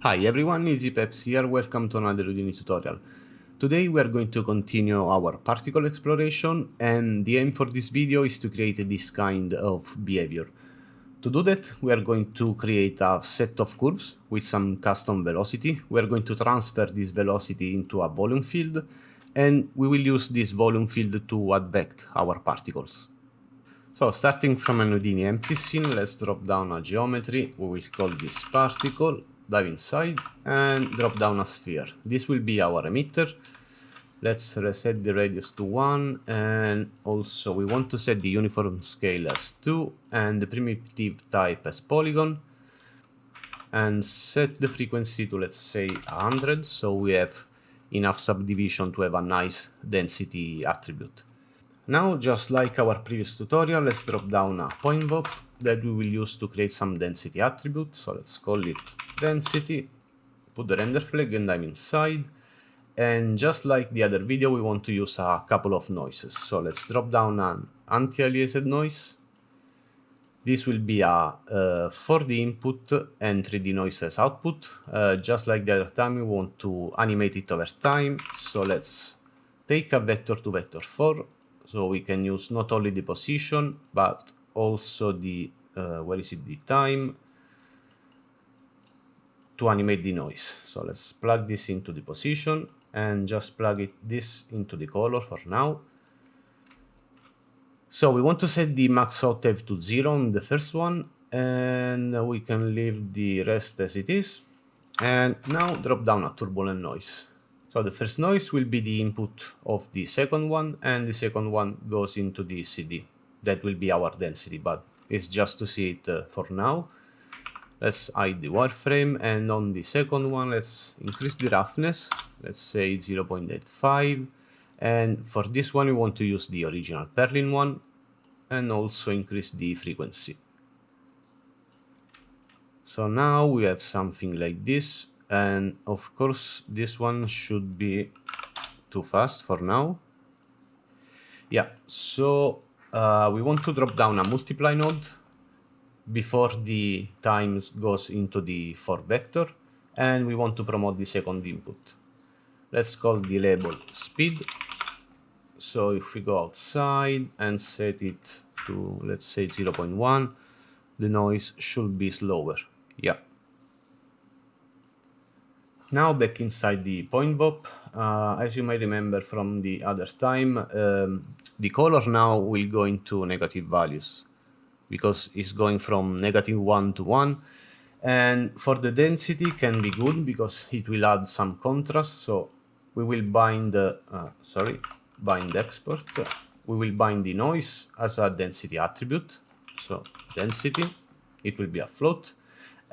Hi everyone, EasyPeps here, welcome to another Houdini tutorial. Today we are going to continue our particle exploration, and the aim for this video is to create this kind of behavior. To do that, we are going to create a set of curves with some custom velocity. We are going to transfer this velocity into a volume field, and we will use this volume field to advect our particles. So starting from an Houdini empty scene, let's drop down a geometry. We will call this particle, dive inside and drop down a sphere. This will be our emitter. Let's reset the radius to 1, and also we want to set the uniform scale as 2 and the primitive type as polygon, and set the frequency to, let's say, 100, so we have enough subdivision to have a nice density attribute. Now, just like our previous tutorial, let's drop down a point VOP that we will use to create some density attribute. So let's call it density, put the render flag and I'm inside. And just like the other video, we want to use a couple of noises. So let's drop down an anti-aliased noise. This will be a 4D input and 3D noise as output. Just like the other time, we want to animate it over time. So let's take a vector to vector 4. So we can use not only the position, but also the, the time to animate the noise. So let's plug this into the position and just plug this into the color for now. So we want to set the max octave to 0 on the first one, and we can leave the rest as it is. And now drop down a turbulent noise. So the first noise will be the input of the second one, and the second one goes into the CD. That will be our density, but it's just to see it for now. Let's hide the wireframe, and on the second one, let's increase the roughness. Let's say 0.85. And for this one, we want to use the original Perlin one, and also increase the frequency. So now we have something like this. And of course, this one should be too fast for now. Yeah, so we want to drop down a multiply node before the times goes into the for vector, and we want to promote the second input. Let's call the label speed. So if we go outside and set it to, let's say, 0.1, the noise should be slower. Yeah. Now back inside the point VOP, as you might remember from the other time, the color now will go into negative values because it's going from -1 to 1. And for the density can be good because it will add some contrast. So we will bind bind export. We will bind the noise as a density attribute. So density, it will be a float.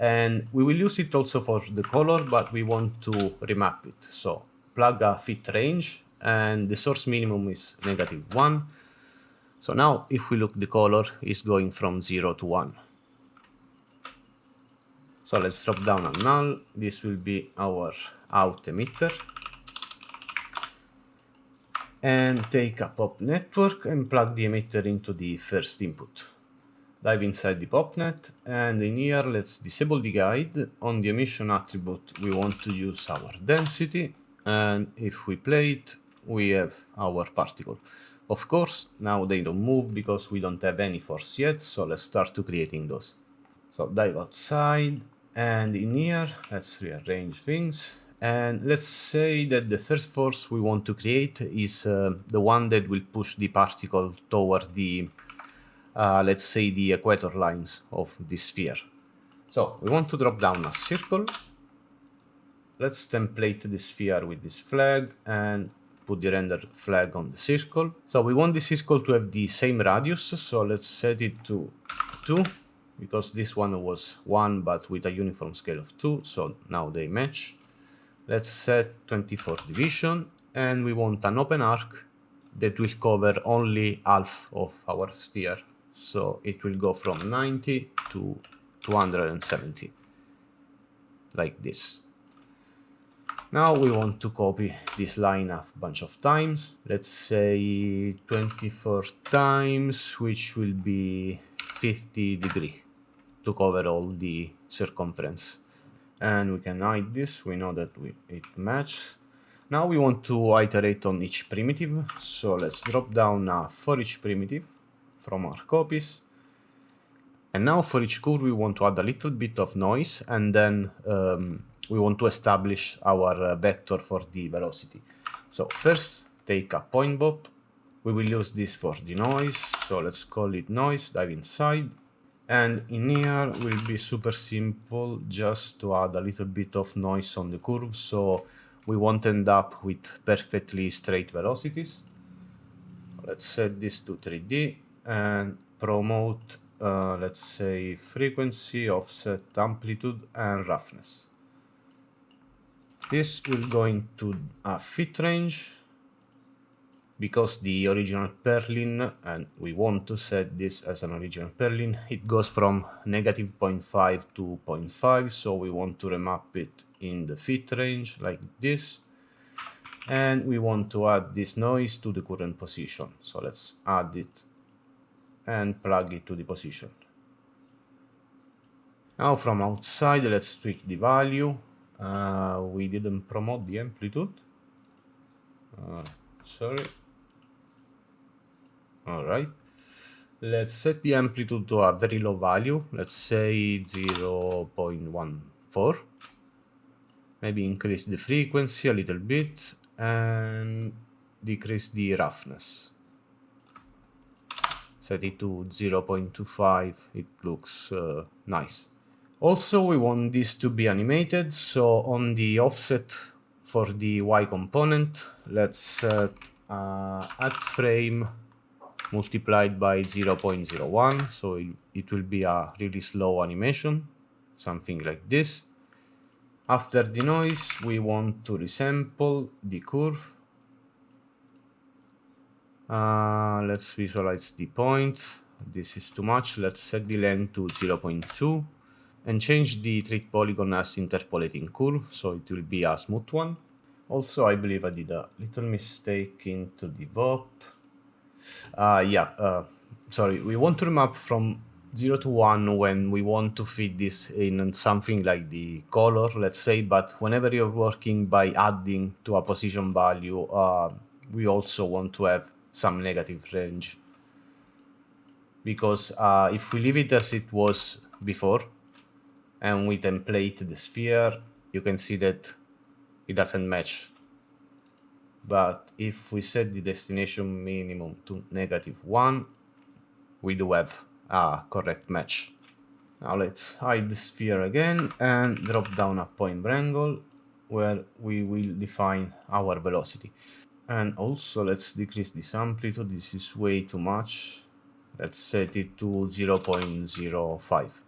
And we will use it also for the color, but we want to remap it. So plug a fit range, and the source minimum is -1. So now if we look, the color is going from 0 to 1. So let's drop down a null. This will be our out emitter. And take a pop network and plug the emitter into the first input. Dive inside the popnet, and in here let's disable the guide. On the emission attribute we want to use our density, and if we play it we have our particle. Of course now they don't move because we don't have any force yet, so let's start to creating those. So dive outside, and in here let's rearrange things, and let's say that the first force we want to create is the one that will push the particle toward the let's say the equator lines of the sphere. So we want to drop down a circle. Let's template the sphere with this flag and put the render flag on the circle. So we want the circle to have the same radius, so let's set it to 2, because this one was 1 but with a uniform scale of 2, so now they match. Let's set 24 division, and we want an open arc that will cover only half of our sphere. So it will go from 90 to 270, like this. Now we want to copy this line a bunch of times. Let's say 24 times, which will be 50 degrees to cover all the circumference. and we can hide this. We know that it matches. Now we want to iterate on each primitive, so let's drop down for each primitive from our copies. And now for each curve we want to add a little bit of noise, and then we want to establish our vector for the velocity. So first take a point bop. We will use this for the noise, so let's call it noise, dive inside. And in here will be super simple, just to add a little bit of noise on the curve, so we won't end up with perfectly straight velocities. Let's set this to 3D and promote, let's say, frequency, offset, amplitude, and roughness. This will go into a fit range, because the original purlin, and we want to set this as an original purlin, it goes from negative 0.5 to 0.5, so we want to remap it in the fit range like this. And we want to add this noise to the current position, so let's add it and plug it to the position. Now from outside, let's tweak the value. We didn't promote the amplitude. Sorry. Alright. Let's set the amplitude to a very low value. Let's say 0.14. Maybe increase the frequency a little bit and decrease the roughness. Set it to 0.25. It looks nice. Also, we want this to be animated, so on the offset for the Y component, let's set add frame multiplied by 0.01, so it will be a really slow animation, something like this. After the noise, we want to resample the curve. Let's visualize the point. This is too much. Let's set the length to 0.2 and change the treat polygon as interpolating curve, so it will be a smooth one. Also, I believe I did a little mistake into the VOP. Sorry, we want to remap from 0 to 1 when we want to fit this in something like the color, let's say, but whenever you're working by adding to a position value, we also want to have some negative range. Because if we leave it as it was before, and we template the sphere, you can see that it doesn't match. But if we set the destination minimum to -1, we do have a correct match. Now let's hide the sphere again and drop down a point wrangle where we will define our velocity. And also let's decrease this amplitude, this is way too much. Let's set it to 0.05.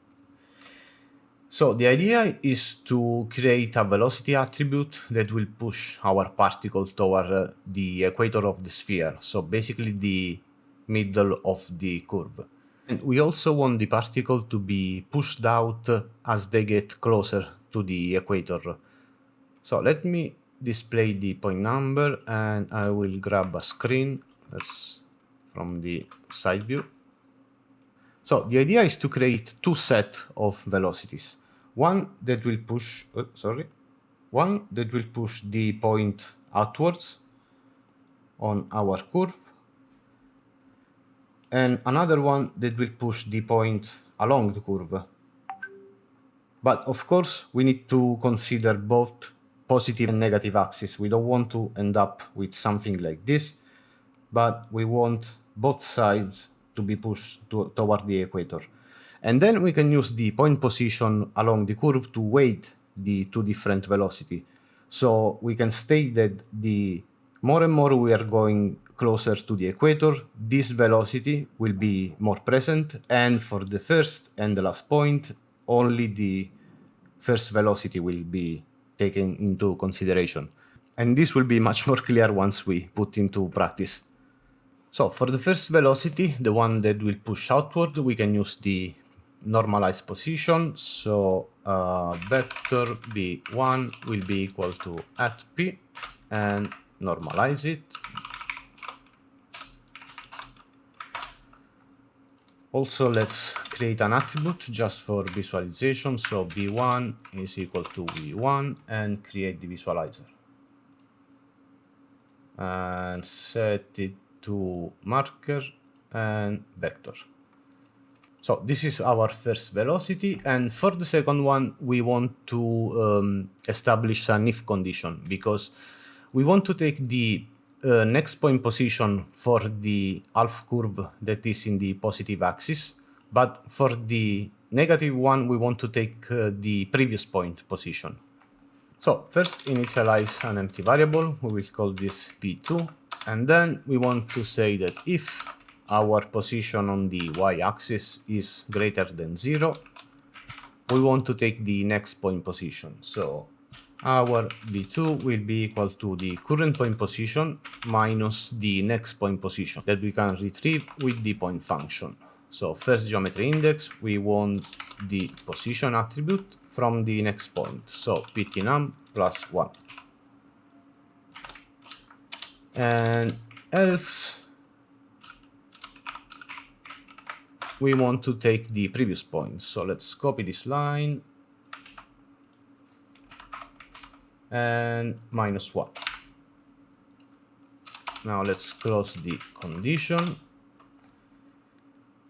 So the idea is to create a velocity attribute that will push our particle toward the equator of the sphere, so basically the middle of the curve. And we also want the particle to be pushed out as they get closer to the equator. So let me display the point number, and I will grab a screen. That's from the side view. So the idea is to create two sets of velocities. One that will push the point outwards on our curve, and another one that will push the point along the curve. But of course, we need to consider both positive and negative axes. We don't want to end up with something like this, but we want both sides to be pushed toward the equator. And then we can use the point position along the curve to weight the two different velocity. So we can state that the more and more we are going closer to the equator, this velocity will be more present, and for the first and the last point, only the first velocity will be taken into consideration. And this will be much more clear once we put into practice. So for the first velocity, the one that will push outward, we can use the normalized position. So vector b1 will be equal to @p and normalize it. Also, let's create an attribute just for visualization. So v1 is equal to v1 and create the visualizer. And set it to marker and vector. So this is our first velocity, and for the second one we want to establish an if condition, because we want to take the next point position for the half curve that is in the positive axis, but for the negative one we want to take the previous point position. So first initialize an empty variable, we will call this v2, and then we want to say that if our position on the y-axis is greater than 0, we want to take the next point position. So our v2 will be equal to the current point position minus the next point position that we can retrieve with the point function. So first geometry index, we want the position attribute from the next point. So ptnum plus 1. And else we want to take the previous point. So let's copy this line and minus 1. Now let's close the condition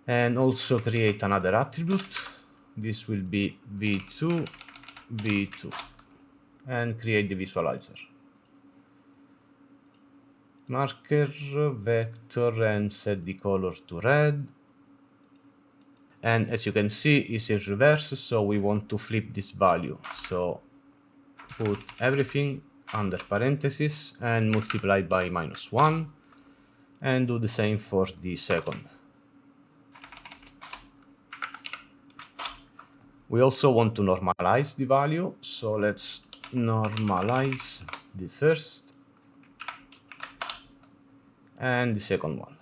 and also create another attribute. This will be v2, v2, and create the visualizer. Marker, vector, and set the color to red. And as you can see, it's in reverse, so we want to flip this value. So put everything under parentheses and multiply by minus 1, and do the same for the second. We also want to normalize the value, so let's normalize the first and the second one.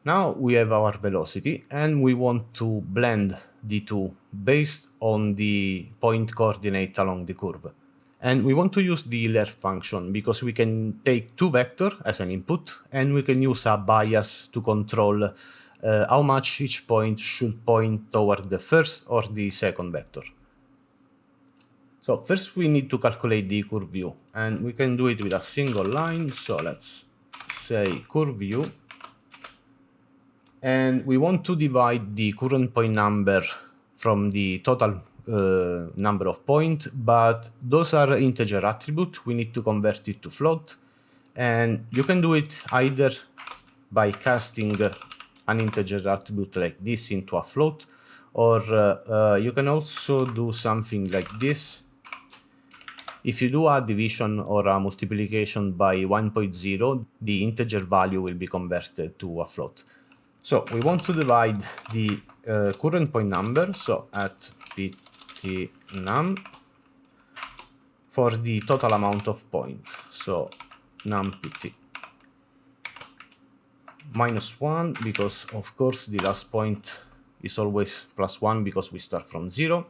Now we have our velocity and we want to blend the two based on the point coordinate along the curve. And we want to use the ler function because we can take two vectors as an input and we can use a bias to control how much each point should point toward the first or the second vector. So first we need to calculate the curve view, and we can do it with a single line. So let's say curve view, and we want to divide the current point number from the total number of points, but those are integer attribute. We need to convert it to float, and you can do it either by casting an integer attribute like this into a float, or you can also do something like this. If you do a division or a multiplication by 1.0, the integer value will be converted to a float. So we want to divide the current point number, so at ptnum, for the total amount of points, so numpt. Minus 1, because of course the last point is always plus 1 because we start from 0.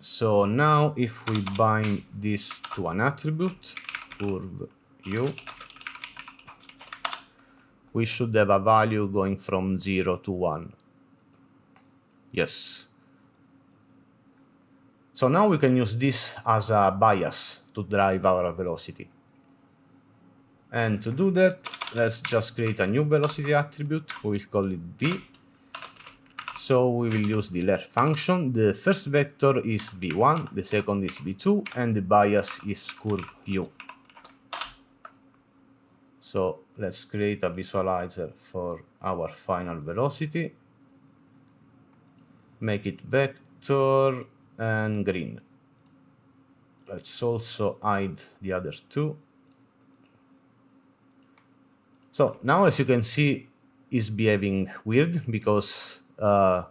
So now if we bind this to an attribute, curve u, we should have a value going from 0 to 1. Yes. So now we can use this as a bias to drive our velocity. And to do that, let's just create a new velocity attribute. We will call it v. So we will use the ler function. The first vector is v1, the second is v2, and the bias is curve u. So let's create a visualizer for our final velocity. Make it vector and green. Let's also hide the other two. So now, as you can see, it's behaving weird because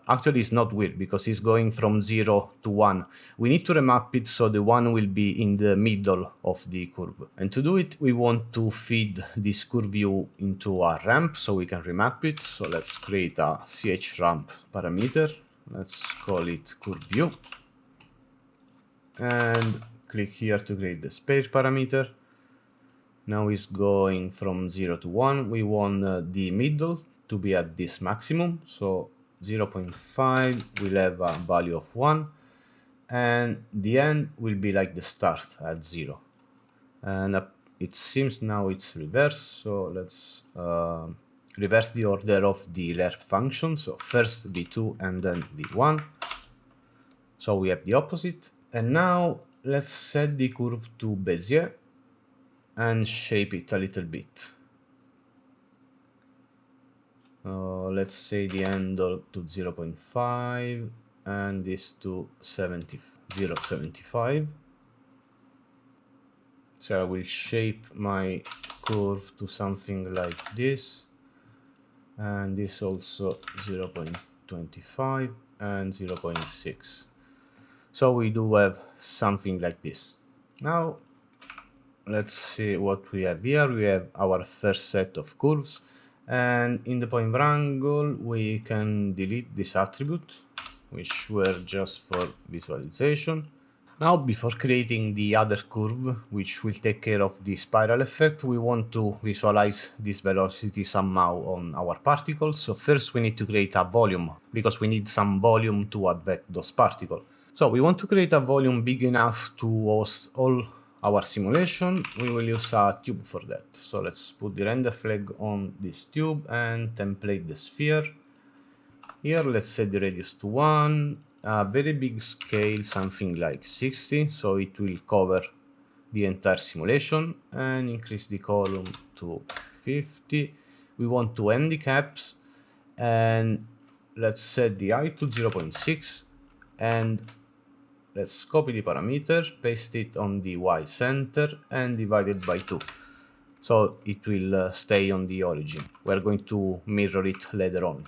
actually it's not weird because it's going from 0 to 1. We need to remap it so the 1 will be in the middle of the curve. And to do it, we want to feed this curve view into a ramp so we can remap it. So let's create a chramp parameter. Let's call it curve view. And click here to create the space parameter. Now it's going from 0 to 1. We want the middle to be at this maximum. So 0.5 will have a value of 1. And the end will be like the start at 0. And it seems now it's reversed. So let's reverse the order of the lerp function. So first v2 and then v1. So we have the opposite. And now let's set the curve to Bezier and shape it a little bit. Let's say the handle to 0.5 and this to 0.75. So I will shape my curve to something like this, and this also 0.25 and 0.6. So we do have something like this. Now let's see what we have here. We have our first set of curves, and in the point wrangle we can delete this attribute, which were just for visualization. Now, before creating the other curve, which will take care of the spiral effect, we want to visualize this velocity somehow on our particles. So first we need to create a volume, because we need some volume to advect those particles. So we want to create a volume big enough to host all our simulation. We will use a tube for that. So let's put the render flag on this tube and template the sphere. Here let's set the radius to 1, a very big scale, something like 60, so it will cover the entire simulation, and increase the column to 50. We want two handicaps, and let's set the height to 0.6, and let's copy the parameter, paste it on the Y center, and divide it by 2. So it will stay on the origin. We're going to mirror it later on.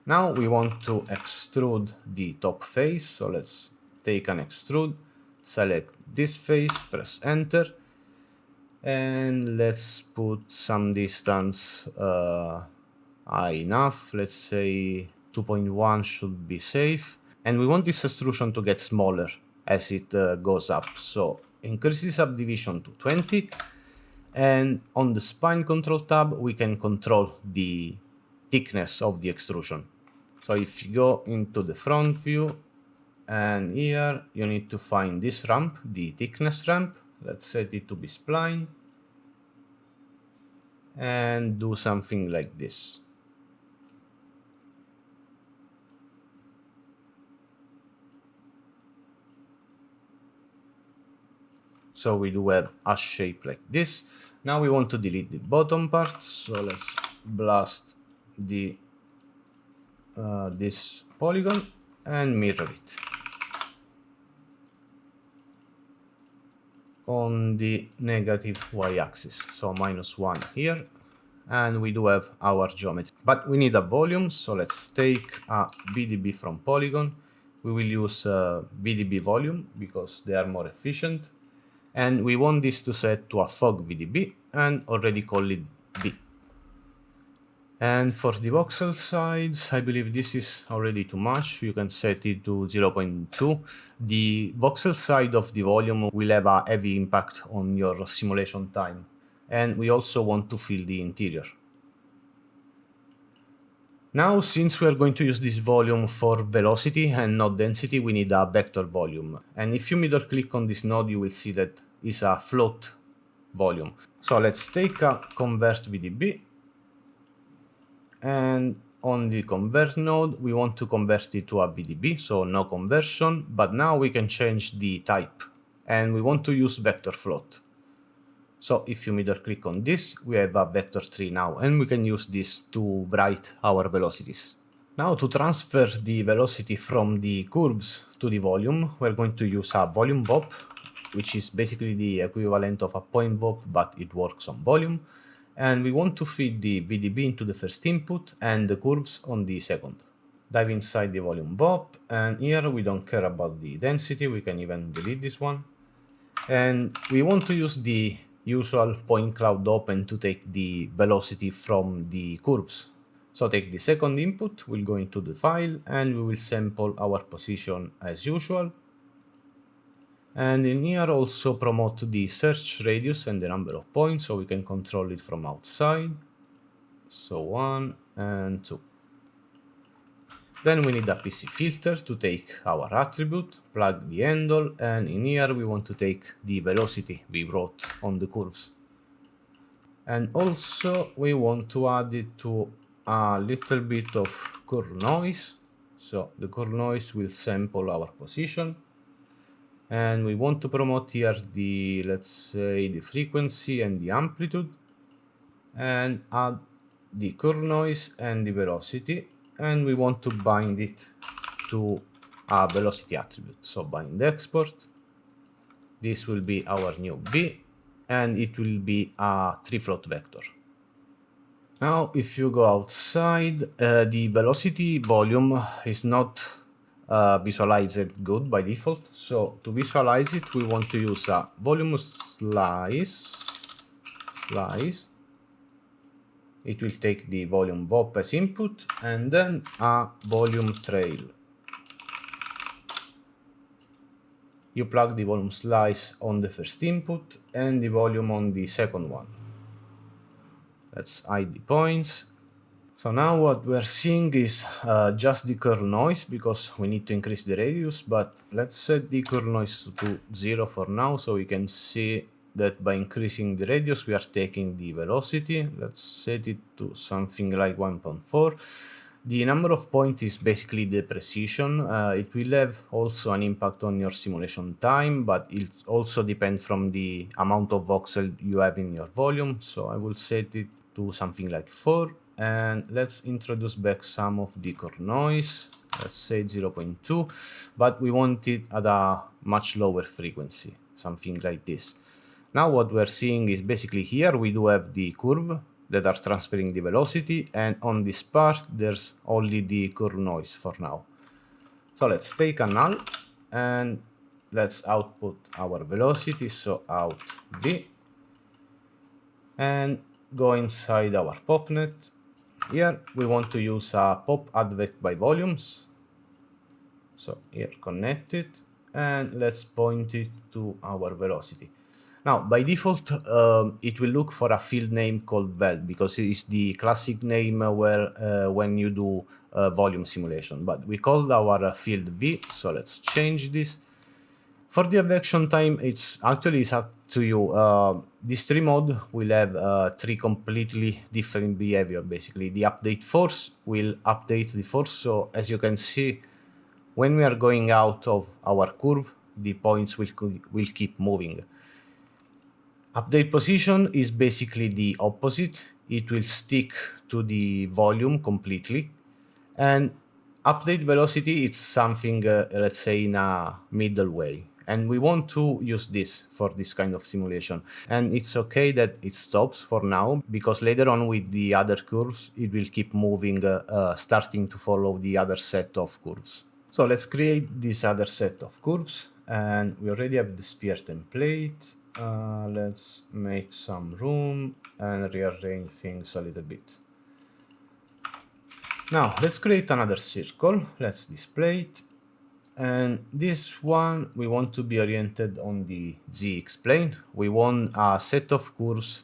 Now we want to extrude the top face, so let's take an extrude, select this face, press enter, and let's put some distance high enough, let's say 2.1 should be safe, and we want this extrusion to get smaller as it goes up, so increase the subdivision to 20, and on the spine control tab we can control the thickness of the extrusion. So if you go into the front view, and here you need to find this ramp, the thickness ramp. Let's set it to be spline and do something like this. So we do have a shape like this. Now we want to delete the bottom part, so let's blast the this polygon and mirror it on the negative y-axis, so -1 here, and we do have our geometry, but we need a volume, so let's take a VDB from polygon. We will use VDB volume because they are more efficient, and we want this to set to a fog VDB and already call it B. And for the voxel size, I believe this is already too much. You can set it to 0.2. The voxel side of the volume will have a heavy impact on your simulation time. And we also want to fill the interior. Now, since we are going to use this volume for velocity and not density, we need a vector volume. And if you middle click on this node, you will see that it's a float volume. So let's take a convert VDB. And on the convert node, we want to convert it to a VDB, so no conversion, but now we can change the type, and we want to use vector float. So if you middle click on this, we have a vector tree now, and we can use this to write our velocities. Now to transfer the velocity from the curves to the volume, we're going to use a volume VOP, which is basically the equivalent of a point VOP, but it works on volume. And we want to feed the VDB into the first input and the curves on the second. Dive inside the volume VOP, and here we don't care about the density, we can even delete this one. And we want to use the usual point cloud open to take the velocity from the curves. So take the second input, we'll go into the file, and we will sample our position as usual. And in here also promote the search radius and the number of points, so we can control it from outside. So 1 and 2. Then we need a PC filter to take our attribute, plug the handle, and in here we want to take the velocity we wrote on the curves. And also we want to add it to a little bit of curve noise. So the curve noise will sample our position. And we want to promote here the, let's say, the frequency and the amplitude. And add the curve noise and the velocity. And we want to bind it to a velocity attribute. So bind export. This will be our new V, and it will be a 3-float vector. Now, if you go outside, the velocity volume is not visualized good by default. So to visualize it, we want to use a volume slice. It will take the volume VOP as input, and then a volume trail. You plug the volume slice on the first input and the volume on the second one. Let's hide the points. So now what we're seeing is just the curve noise, because we need to increase the radius, but let's set the curve noise to 0 for now, so we can see that by increasing the radius we are taking the velocity. Let's set it to something like 1.4. The number of points is basically the precision. It will have also an impact on your simulation time, but it also depends from the amount of voxel you have in your volume. So I will set it to something like 4. And let's introduce back some of the curve noise. Let's say 0.2, but we want it at a much lower frequency, something like this. Now what we're seeing is basically here we do have the curve that are transferring the velocity, and on this part there's only the curve noise for now. So let's take a null and let's output our velocity, so out V, and go inside our popnet. Here we want to use a pop advect by volumes. So here connect it, and let's point it to our velocity. Now, by default, it will look for a field name called vel, because it's the classic name where when you do volume simulation. But we called our field V, so let's change this. For the advection time, it's up to you. This tree mode will have 3 completely different behavior. Basically, the update force will update the force. So as you can see, when we are going out of our curve, the points will keep moving. Update position is basically the opposite. It will stick to the volume completely. And update velocity, it's something, let's say, in a middle way. And we want to use this for this kind of simulation. And it's okay that it stops for now, because later on with the other curves, it will keep moving, starting to follow the other set of curves. So let's create this other set of curves. And we already have the sphere template. Let's make some room and rearrange things a little bit. Now let's create another circle. Let's display it. And this one we want to be oriented on the ZX plane. We want a set of curves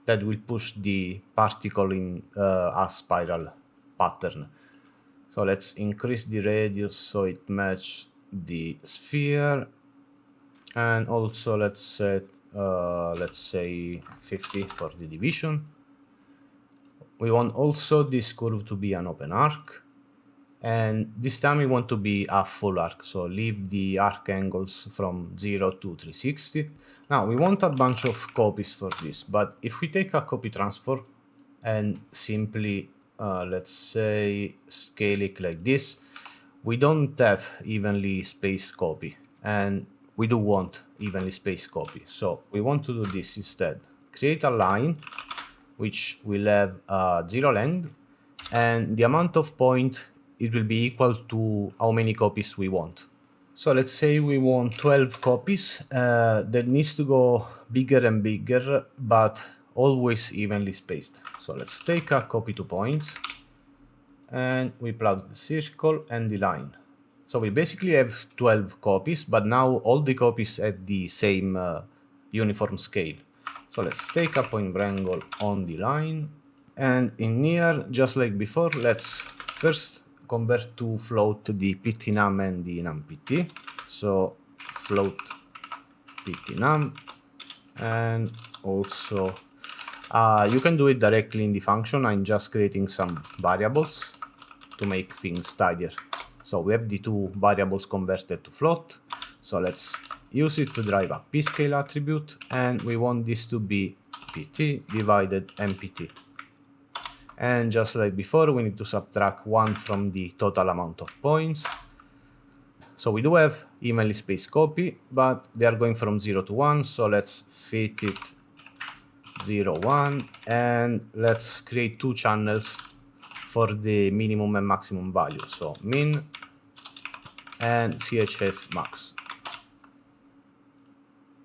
that will push the particle in a spiral pattern. So let's increase the radius so it matches the sphere. And also let's set, let's say 50 for the division. We want also this curve to be an open arc. And this time we want to be a full arc, so leave the arc angles from 0 to 360. Now we want a bunch of copies for this, but if we take a copy transform and simply, let's say, scale it like this, we don't have evenly spaced copy, and we do want evenly spaced copy. So we want to do this instead. Create a line which will have 0 length, and the amount of point, it will be equal to how many copies we want. So let's say we want 12 copies. That needs to go bigger and bigger, but always evenly spaced. So let's take a copy to points, and we plug the circle and the line. So we basically have 12 copies, but now all the copies have the same uniform scale. So let's take a point wrangle on the line. And in here, just like before, let's first convert to float the ptnum and the numpt. So float ptnum, and also you can do it directly in the function. I'm just creating some variables to make things tidier. So we have the two variables converted to float. So let's use it to drive a pscale attribute, and we want this to be pt divided mpt. And just like before, we need to subtract 1 from the total amount of points. So we do have email space copy, but they are going from 0 to 1. So let's fit it 0, 1, and let's create two channels for the minimum and maximum value. So min and chf max.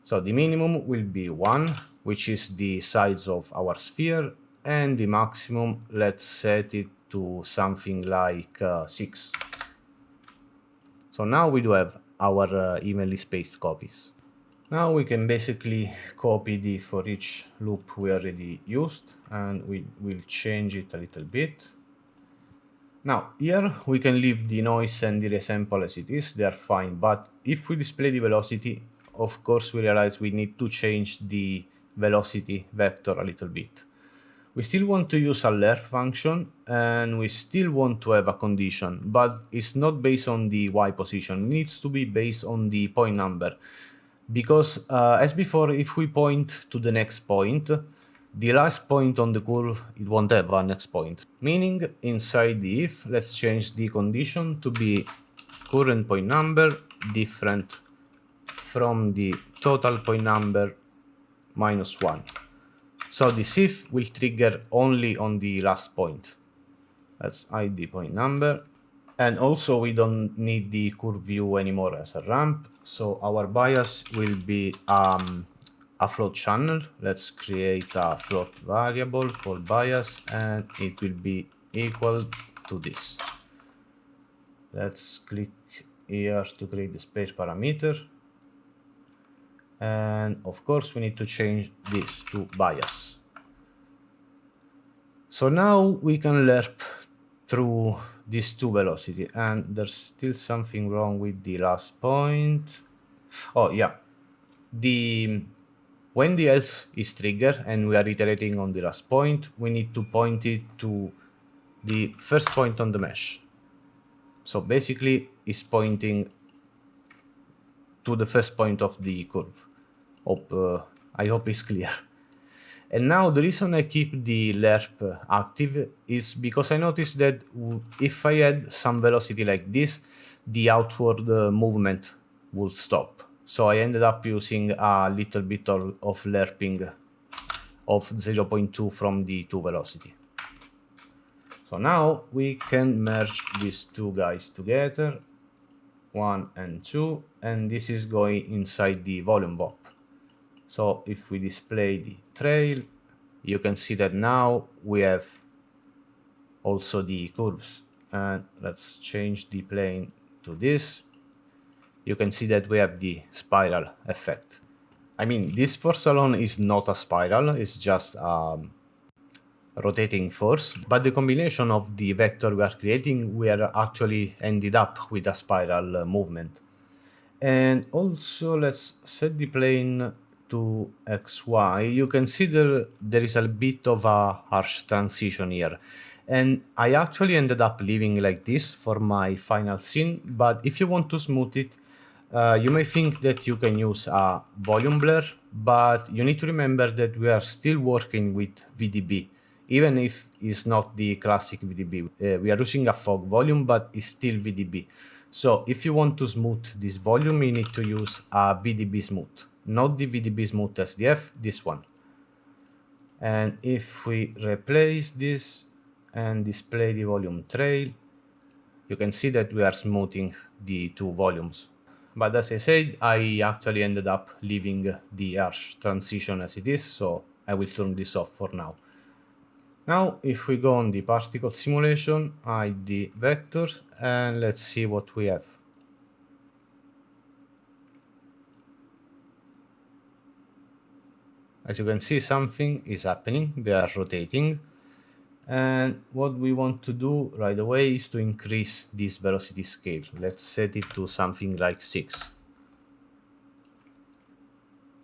So the minimum will be 1, which is the size of our sphere, and the maximum, let's set it to something like 6. So now we do have our evenly spaced copies. Now we can basically copy the for each loop we already used, and we will change it a little bit. Now here we can leave the noise and the resample as it is, they are fine, but if we display the velocity, of course we realize we need to change the velocity vector a little bit. We still want to use a ler function, and we still want to have a condition, but it's not based on the y position, it needs to be based on the point number. Because as before, if we point to the next point, the last point on the curve, it won't have a next point. Meaning, inside the if, let's change the condition to be current point number different from the total point number minus 1. So this if will trigger only on the last point. Let's hide the point number. And also we don't need the curve view anymore as a ramp. So our bias will be a float channel. Let's create a float variable called bias, and it will be equal to this. Let's click here to create the space parameter. And of course we need to change this to bias. So now we can lerp through these two velocity, and there's still something wrong with the last point. Oh yeah, when the else is triggered and we are iterating on the last point, we need to point it to the first point on the mesh. So basically it's pointing to the first point of the curve. I hope it's clear. And now the reason I keep the lerp active is because I noticed that if I add some velocity like this, the outward movement will stop. So I ended up using a little bit of lerping of 0.2 from the 2 velocity. So now we can merge these two guys together, 1 and 2, and this is going inside the volume VOP. So if we display the trail, you can see that now we have also the curves. And let's change the plane to this. You can see that we have the spiral effect. I mean, this force alone is not a spiral, it's just a rotating force, but the combination of the vector we are creating, we are actually ended up with a spiral movement. And also let's set the plane to XY. You can see there is a bit of a harsh transition here. And I actually ended up leaving like this for my final scene, but if you want to smooth it, you may think that you can use a volume blur, but you need to remember that we are still working with VDB, even if it's not the classic VDB. We are using a fog volume, but it's still VDB. So if you want to smooth this volume, you need to use a VDB smooth, not the VDB smooth SDF, this one. And if we replace this and display the volume trail, you can see that we are smoothing the two volumes. But as I said, I actually ended up leaving the harsh transition as it is, so I will turn this off for now. Now, if we go on the particle simulation, hide the vectors, and let's see what we have. As you can see, something is happening, they are rotating. And what we want to do right away is to increase this velocity scale. Let's set it to something like 6.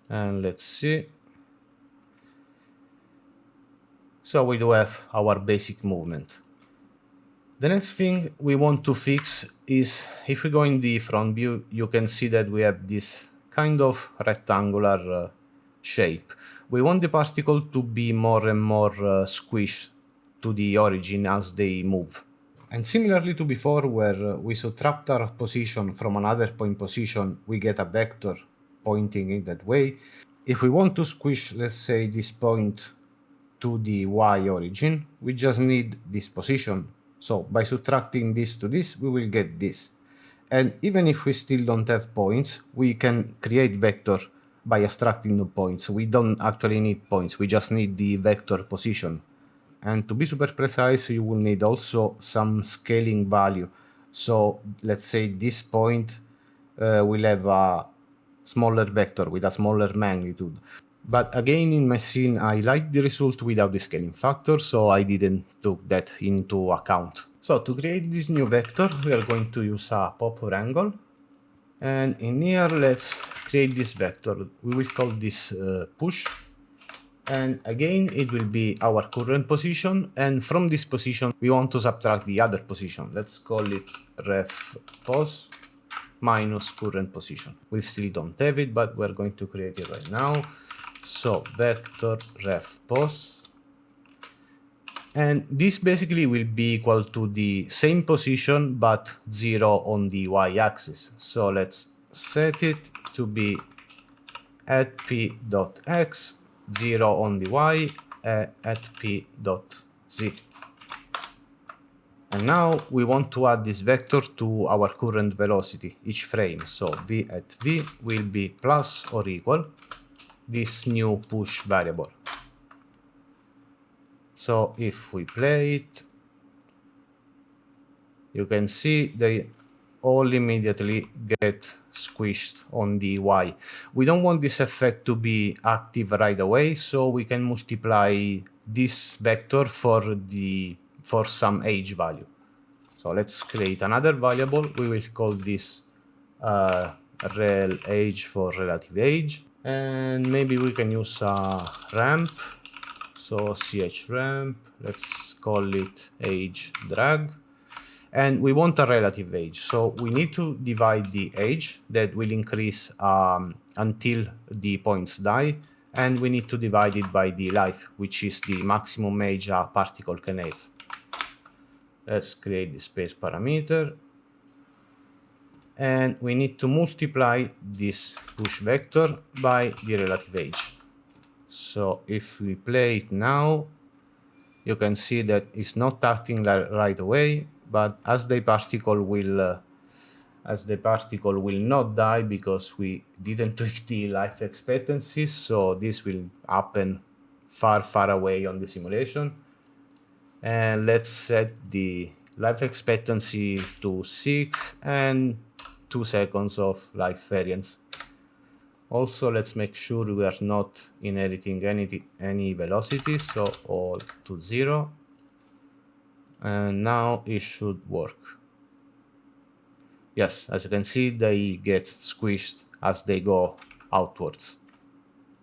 And let's see. So we do have our basic movement. The next thing we want to fix is, if we go in the front view, you can see that we have this kind of rectangular shape. We want the particle to be more and more squished to the origin as they move. And similarly to before, where we subtract our position from another point position, we get a vector pointing in that way. If we want to squish, let's say, this point to the y origin, we just need this position. So by subtracting this to this, we will get this. And even if we still don't have points, we can create vector by extracting the points. We don't actually need points, we just need the vector position. And to be super precise, you will need also some scaling value. So let's say this point will have a smaller vector with a smaller magnitude. But again, in my scene, I like the result without the scaling factor, so I didn't took that into account. So to create this new vector, we are going to use a pop wrangle. And in here, let's create this vector. We will call this push. And again, it will be our current position. And from this position, we want to subtract the other position. Let's call it ref pos minus current position. We still don't have it, but we're going to create it right now. So vector ref pos, and this basically will be equal to the same position but 0 on the y-axis. So let's set it to be at p.x, 0 on the y, at p.z. And now we want to add this vector to our current velocity each frame. So v at v will be plus or equal this new push variable. So if we play it, you can see they all immediately get squished on the y. We don't want this effect to be active right away, so we can multiply this vector for some age value. So let's create another variable. We will call this rel age for relative age. And maybe we can use a ramp. So ch ramp, let's call it age drag. And we want a relative age. So we need to divide the age that will increase until the points die. And we need to divide it by the life, which is the maximum age a particle can have. Let's create the space parameter. And we need to multiply this push vector by the relative age. So if we play it now, you can see that it's not acting right away, but as the particle will not die because we didn't tweak the life expectancy, so this will happen far away on the simulation. And let's set the life expectancy to 6 and 2 seconds of life variance. Also, let's make sure we are not inheriting any velocity, so all to 0. And now it should work. Yes, as you can see, they get squished as they go outwards.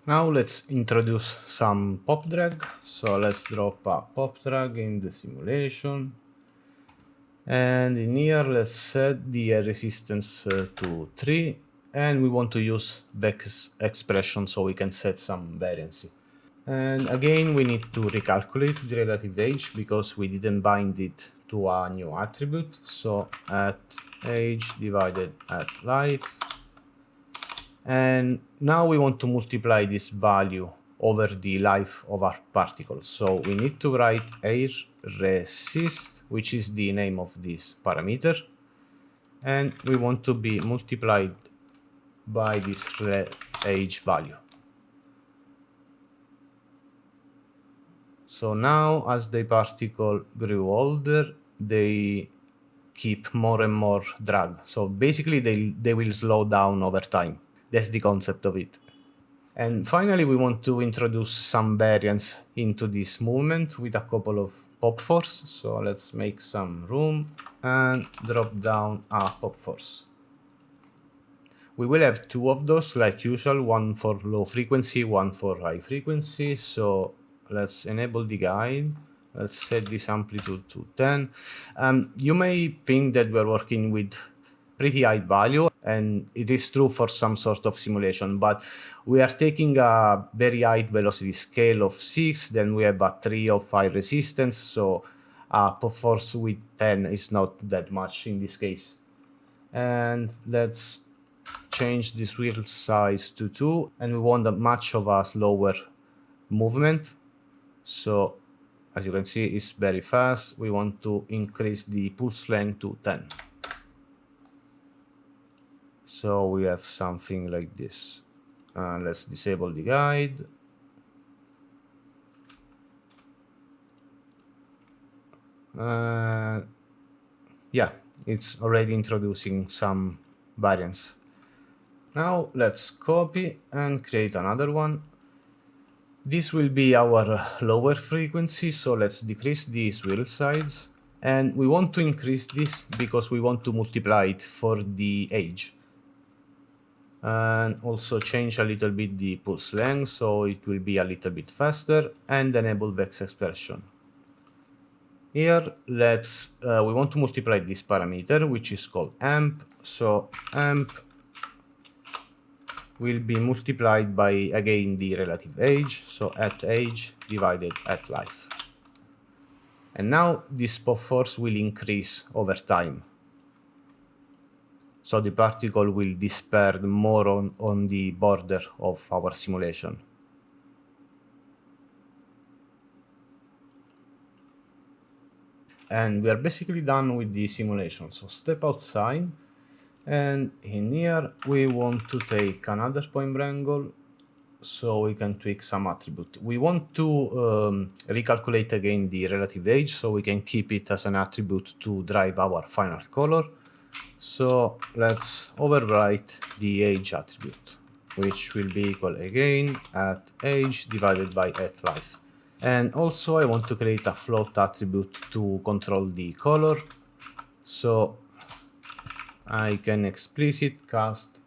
Now let's introduce some pop drag. So let's drop a pop drag in the simulation. And in here, let's set the air resistance to 3. And we want to use Beck's expression so we can set some variance. And again, we need to recalculate the relative age because we didn't bind it to a new attribute. So at age divided at life. And now we want to multiply this value over the life of our particle. So we need to write air resist, which is the name of this parameter. And we want to be multiplied by this age value. So now, as the particle grew older, they keep more and more drag. So basically, they will slow down over time. That's the concept of it. And finally, we want to introduce some variance into this movement with a couple of pop force. So let's make some room and drop down a pop force. We will have two of those like usual, one for low frequency, one for high frequency. So let's enable the guide. Let's set this amplitude to 10. You may think that we're working with pretty high value, and it is true for some sort of simulation, but we are taking a very high velocity scale of 6, then we have a 3 of high resistance, so pop force with 10 is not that much in this case. And let's change this wheel size to 2, and we want much of a slower movement. So as you can see, it's very fast. We want to increase the pulse length to 10. So we have something like this. Let's disable the guide. Yeah, it's already introducing some variance. Now let's copy and create another one. This will be our lower frequency, so let's decrease these wheel size. And we want to increase this because we want to multiply it for the age. And also change a little bit the pulse length so it will be a little bit faster, and enable vex expression. Here we want to multiply this parameter, which is called amp. So amp will be multiplied by, again, the relative age, so at age divided at life. And now this pop force will increase over time. So the particle will disperse more on the border of our simulation. And we are basically done with the simulation. So step outside, and in here we want to take another point angle so we can tweak some attribute. We want to recalculate again the relative age so we can keep it as an attribute to drive our final color. So let's overwrite the age attribute, which will be equal again at age divided by at life. And also I want to create a float attribute to control the color. So I can explicit cast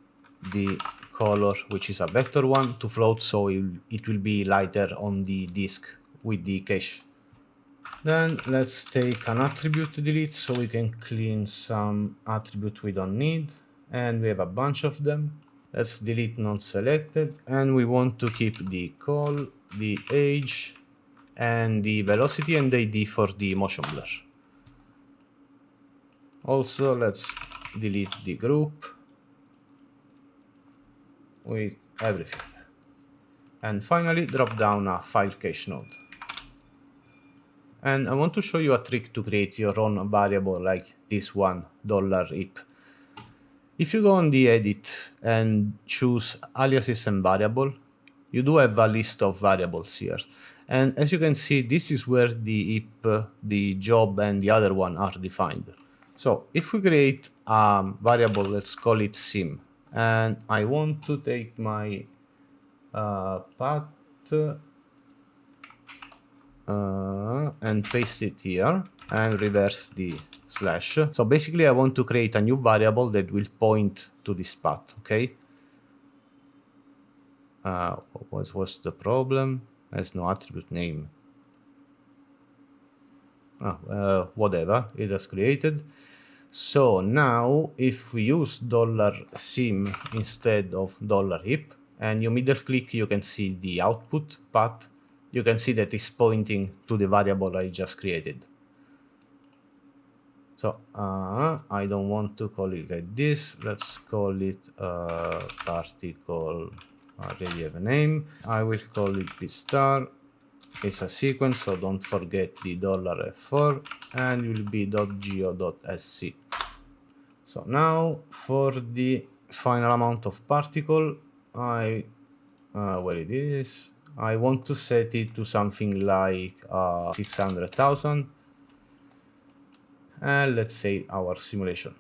the color, which is a vector one, to float, so it will be lighter on the disk with the cache. Then let's take an attribute to delete so we can clean some attribute we don't need, and we have a bunch of them. Let's delete non-selected, and we want to keep the call, the age, and the velocity and the ID for the motion blur. Also, let's delete the group with everything. And finally, drop down a file cache node. And I want to show you a trick to create your own variable like this one, $ip. If you go on the edit and choose aliases and variable, you do have a list of variables here. And as you can see, this is where the ip, the job, and the other one are defined. So if we create a variable, let's call it sim, and I want to take my path and paste it here and reverse the slash. So basically I want to create a new variable that will point to this path, okay? What was the problem? There's no attribute name. Whatever, it has created. So now if we use $sim instead of $ip, and you middle click, you can see the output path. You can see that it's pointing to the variable I just created. So I don't want to call it like this. Let's call it particle. I already have a name. I will call it b star. It's a sequence, so don't forget the $f4, and will be .go.sc. So now for the final amount of particle, where it is, I want to set it to something like 600,000. And let's save our simulation.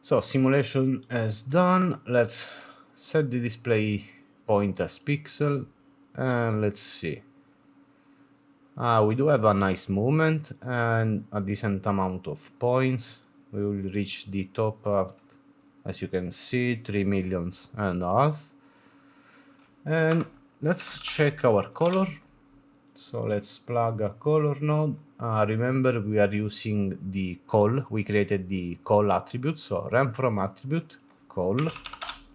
So simulation is done. Let's set the display point as pixel and let's see. We do have a nice movement and a decent amount of points. We will reach the top part, as you can see, 3 millions and a half. And let's check our color. So let's plug a color node. Remember, we are using the call. We created the call attribute. So run from attribute call.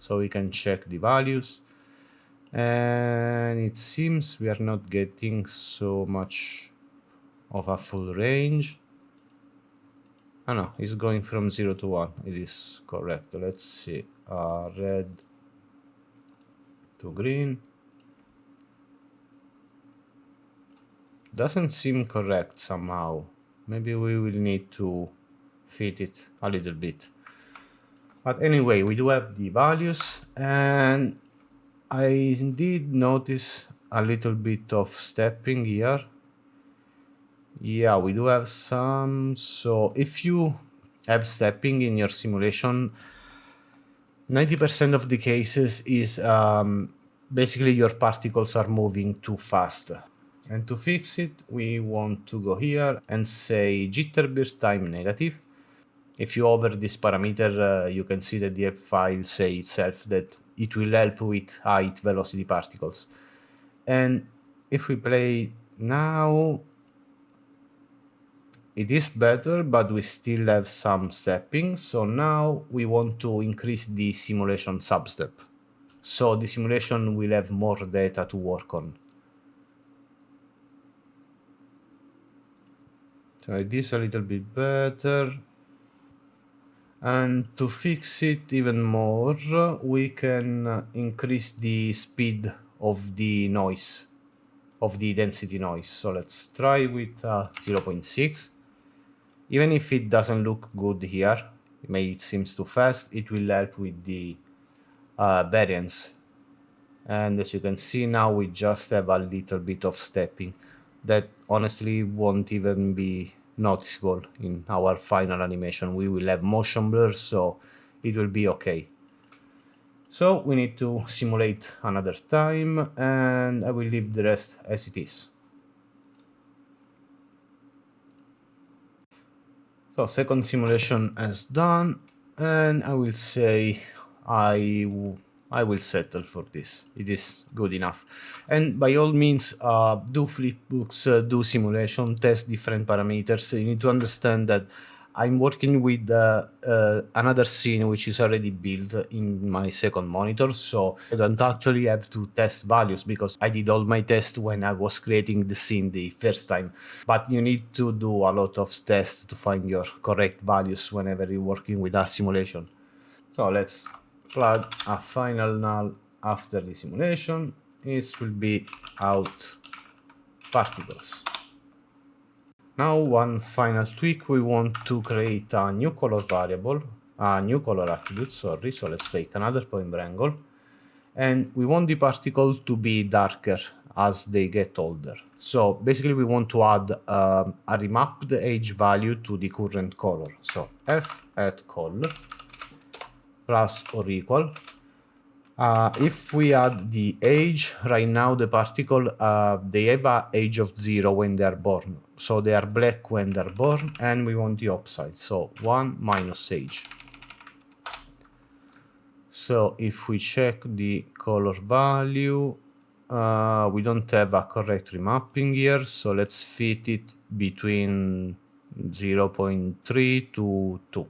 So we can check the values. And it seems we are not getting so much of a full range. Oh no, it's going from 0 to 1. It is correct. Let's see. Red to green. Doesn't seem correct somehow. Maybe we will need to fit it a little bit. But anyway, we do have the values, and I did notice a little bit of stepping here. Yeah, we do have some. So if you have stepping in your simulation, 90% of the cases is basically your particles are moving too fast. And to fix it, we want to go here and say jitter burst time negative. If you over this parameter, you can see that the app file say itself that it will help with height velocity particles. And if we play now, it is better, but we still have some stepping. So now we want to increase the simulation substep. So the simulation will have more data to work on. So it is a little bit better. And to fix it even more, we can increase the speed of the noise, of the density noise. So let's try with 0.6. Even if it doesn't look good here, it seems too fast, it will help with the variance. And as you can see now, we just have a little bit of stepping that honestly won't even be noticeable in our final animation. We will have motion blur, so it will be okay. So we need to simulate another time, and I will leave the rest as it is. So second simulation is done, and I will say I will settle for this. It is good enough. And by all means, do flipbooks, do simulation, test different parameters. You need to understand that I'm working with another scene which is already built in my second monitor, so I don't actually have to test values because I did all my tests when I was creating the scene the first time. But you need to do a lot of tests to find your correct values whenever you're working with a simulation. So let's plug a final null after the simulation. This will be out particles. Now one final tweak, we want to create a new color variable, a new color attribute, sorry. So let's take another point angle, and we want the particle to be darker as they get older. So basically we want to add a remapped age value to the current color. So f at col plus or equal. If we add the age, right now the particle, they have an age of 0 when they are born. So they are black when they're born, and we want the opposite. So 1 minus age. So if we check the color value, we don't have a correct remapping here. So let's fit it between 0.3 to 2.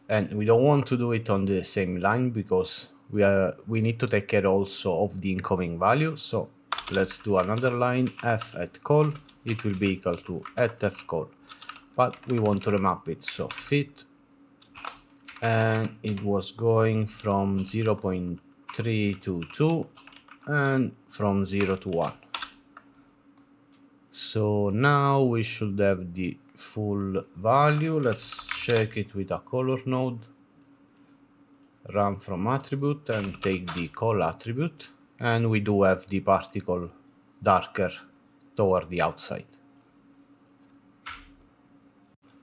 And we don't want to do it on the same line because we need to take care also of the incoming value. So let's do another line, f at call, it will be equal to at f call, but we want to remap it, so fit, and it was going from 0.3 to 2 and from 0 to 1. So now we should have the full value. Let's check it with a color node. Run from attribute and take the call attribute, and we do have the particle darker toward the outside.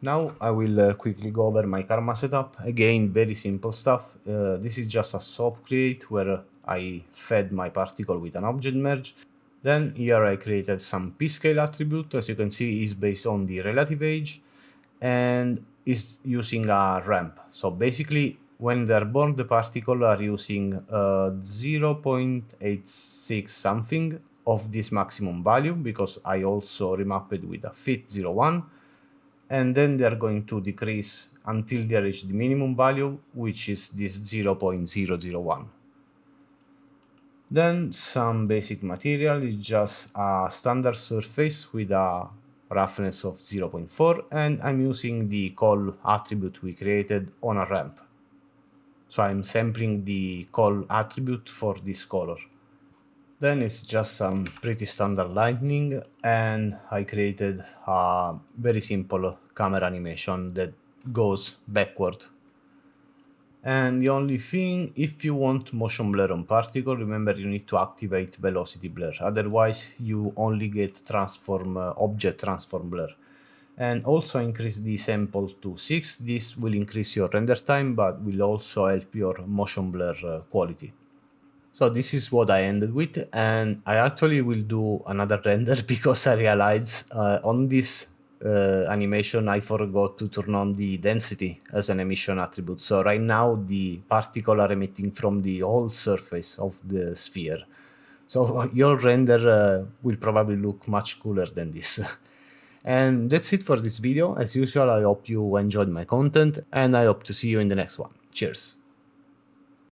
Now I will quickly go over my karma setup. Again, very simple stuff. This is just a soap create where I fed my particle with an object merge. Then here I created some p-scale attribute. As you can see, is based on the relative age and is using a ramp. So basically, when they're born, the particle are using 0.86 something of this maximum value, because I also remapped with a fit 01, and then they're going to decrease until they reach the minimum value, which is this 0.001. Then some basic material is just a standard surface with a roughness of 0.4, and I'm using the call attribute we created on a ramp. So I'm sampling the call attribute for this color. Then it's just some pretty standard lightning, and I created a very simple camera animation that goes backward. And the only thing, if you want motion blur on particle, remember you need to activate velocity blur, otherwise you only get object transform blur. And also increase the sample to 6, this will increase your render time, but will also help your motion blur quality. So this is what I ended with, and I actually will do another render because I realized on this animation I forgot to turn on the density as an emission attribute. So right now the particle are emitting from the whole surface of the sphere. So your render will probably look much cooler than this. And that's it for this video. As usual, I hope you enjoyed my content, and I hope to see you in the next one. Cheers!